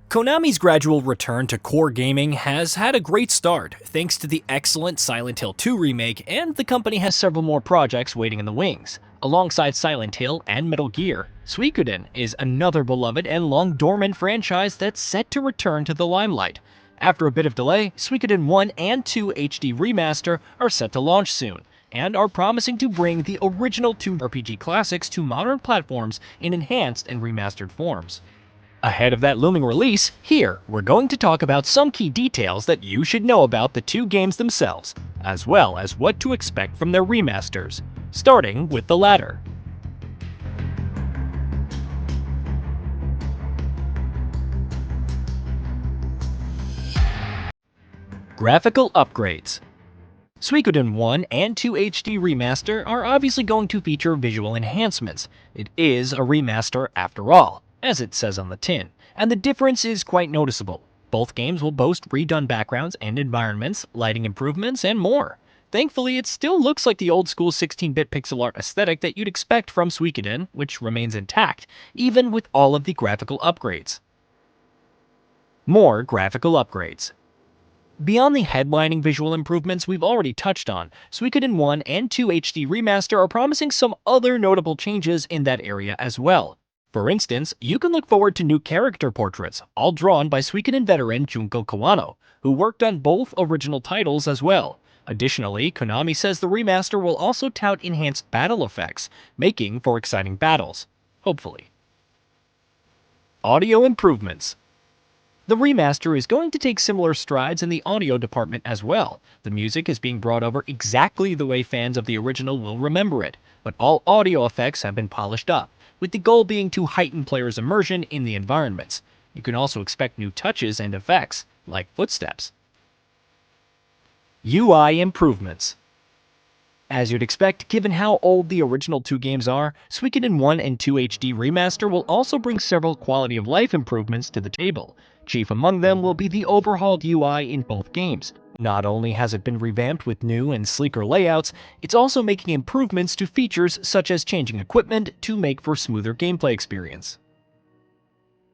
Konami's gradual return to core gaming has had a great start, thanks to the excellent Silent Hill 2 remake, and the company has several more projects waiting in the wings. Alongside Silent Hill and Metal Gear, Suikoden is another beloved and long-dormant franchise that's set to return to the limelight. After a bit of delay, Suikoden 1 and 2 HD Remaster are set to launch soon, and are promising to bring the original two RPG classics to modern platforms in enhanced and remastered forms. Ahead of that looming release, here we're going to talk about some key details that you should know about the two games themselves, as well as what to expect from their remasters, starting with the latter. Graphical upgrades. Suikoden 1 and 2 HD Remaster are obviously going to feature visual enhancements. It is a remaster after all, as it says on the tin, and the difference is quite noticeable. Both games will boast redone backgrounds and environments, lighting improvements, and more. Thankfully, it still looks like the old-school 16-bit pixel art aesthetic that you'd expect from Suikoden, which remains intact, even with all of the graphical upgrades. More graphical upgrades. Beyond the headlining visual improvements we've already touched on, Suikoden 1 and 2 HD Remaster are promising some other notable changes in that area as well. For instance, you can look forward to new character portraits, all drawn by Suikoden veteran Junko Kawano, who worked on both original titles as well. Additionally, Konami says the remaster will also tout enhanced battle effects, making for exciting battles. Hopefully. Audio improvements. The remaster is going to take similar strides in the audio department as well. The music is being brought over exactly the way fans of the original will remember it, but all audio effects have been polished up, with the goal being to heighten players' immersion in the environments. You can also expect new touches and effects, like footsteps. UI improvements. As you'd expect, given how old the original two games are, Suikoden 1 and 2 HD Remaster will also bring several quality of life improvements to the table. Chief among them will be the overhauled UI in both games. Not only has it been revamped with new and sleeker layouts, it's also making improvements to features such as changing equipment to make for smoother gameplay experience.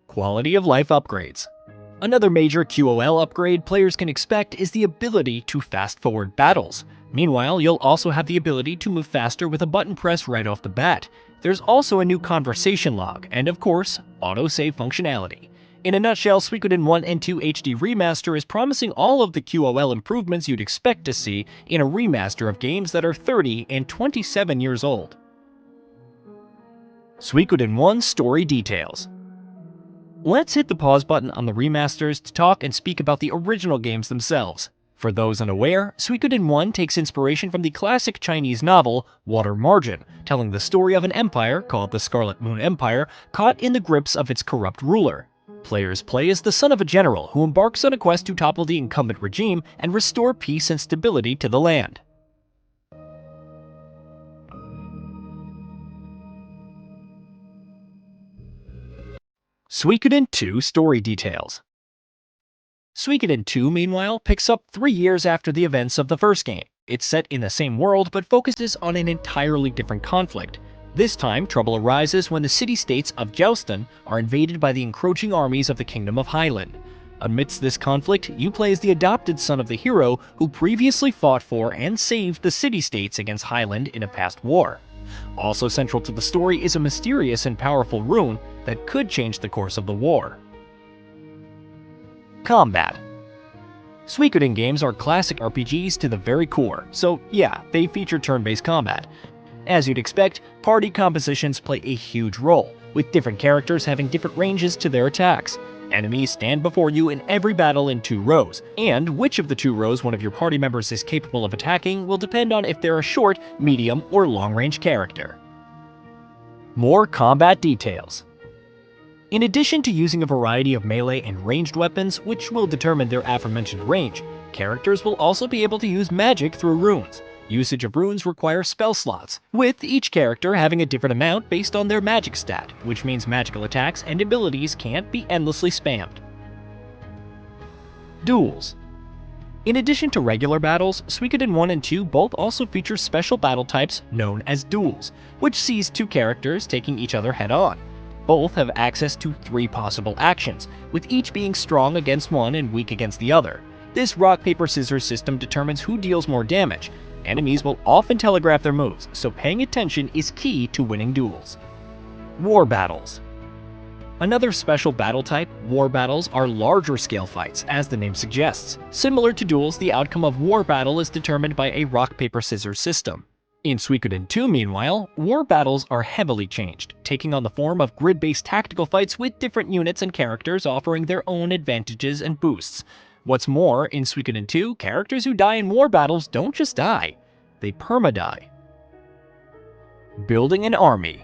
Quality of life upgrades. Another major QOL upgrade players can expect is the ability to fast-forward battles. Meanwhile, you'll also have the ability to move faster with a button press right off the bat. There's also a new conversation log, and of course, autosave functionality. In a nutshell, Suikoden 1 and 2 HD Remaster is promising all of the QOL improvements you'd expect to see in a remaster of games that are 30 and 27 years old. Suikoden 1 story details. Let's hit the pause button on the remasters to talk and speak about the original games themselves. For those unaware, Suikoden 1 takes inspiration from the classic Chinese novel Water Margin, telling the story of an empire called the Scarlet Moon Empire caught in the grips of its corrupt ruler. Players play as the son of a general who embarks on a quest to topple the incumbent regime and restore peace and stability to the land. Suikoden 2 story details. Suikoden 2, meanwhile, picks up 3 years after the events of the first game. It's set in the same world, but focuses on an entirely different conflict. This time, trouble arises when the city-states of Jouston are invaded by the encroaching armies of the Kingdom of Highland. Amidst this conflict, you play as the adopted son of the hero who previously fought for and saved the city-states against Highland in a past war. Also central to the story is a mysterious and powerful rune that could change the course of the war. Combat. Suikoden games are classic RPGs to the very core, so yeah, they feature turn-based combat. As you'd expect, party compositions play a huge role, with different characters having different ranges to their attacks. Enemies stand before you in every battle in 2 rows, and which of the 2 rows one of your party members is capable of attacking will depend on if they're a short, medium, or long-range character. More combat details. In addition to using a variety of melee and ranged weapons, which will determine their aforementioned range, characters will also be able to use magic through runes. Usage of runes requires spell slots, with each character having a different amount based on their magic stat, which means magical attacks and abilities can't be endlessly spammed. Duels. In addition to regular battles, Suikoden 1 and 2 both also feature special battle types known as duels, which sees 2 characters taking each other head-on. Both have access to 3 possible actions, with each being strong against one and weak against the other. This rock-paper-scissors system determines who deals more damage. Enemies will often telegraph their moves, so paying attention is key to winning duels. War battles. Another special battle type, war battles, are larger scale fights, as the name suggests. Similar to duels, the outcome of war battle is determined by a rock-paper-scissors system. In Suikoden 2, meanwhile, war battles are heavily changed, taking on the form of grid-based tactical fights with different units and characters offering their own advantages and boosts. What's more, in Suikoden 2, characters who die in war battles don't just die, they perma-die. Building an army.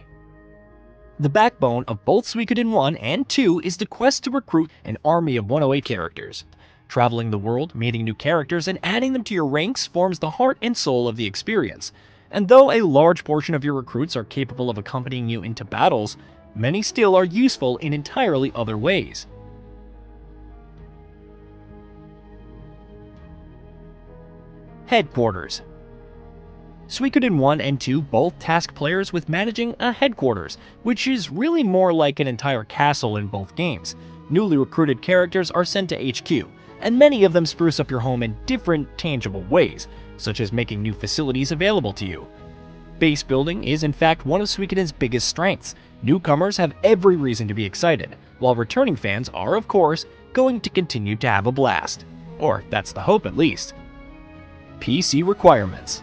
The backbone of both Suikoden 1 and 2 is the quest to recruit an army of 108 characters. Traveling the world, meeting new characters, and adding them to your ranks forms the heart and soul of the experience. And though a large portion of your recruits are capable of accompanying you into battles, many still are useful in entirely other ways. Headquarters. Suikoden 1 and 2 both task players with managing a headquarters, which is really more like an entire castle in both games. Newly recruited characters are sent to HQ, and many of them spruce up your home in different, tangible ways, such as making new facilities available to you. Base building is in fact one of Suikoden's biggest strengths. Newcomers have every reason to be excited, while returning fans are, of course, going to continue to have a blast. Or that's the hope at least. PC requirements.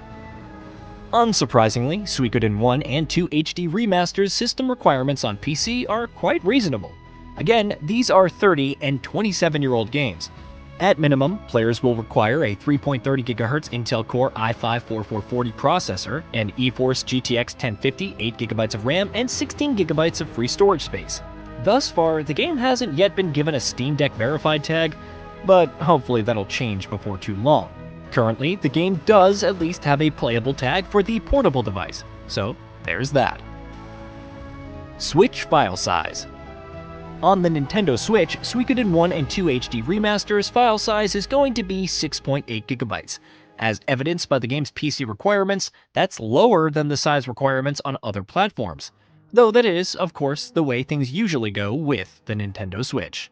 Unsurprisingly, Suikoden 1 and 2 HD Remaster's system requirements on PC are quite reasonable. Again, these are 30 and 27-year-old games. At minimum, players will require a 3.30 GHz Intel Core i5-4440 processor, an eForce GTX 1050, 8GB of RAM, and 16GB of free storage space. Thus far, the game hasn't yet been given a Steam Deck verified tag, but hopefully that'll change before too long. Currently, the game does at least have a playable tag for the portable device, so there's that. Switch file size. On the Nintendo Switch, Suikoden 1 and 2 HD Remaster's file size is going to be 6.8 GB. As evidenced by the game's PC requirements, that's lower than the size requirements on other platforms. Though that is, of course, the way things usually go with the Nintendo Switch.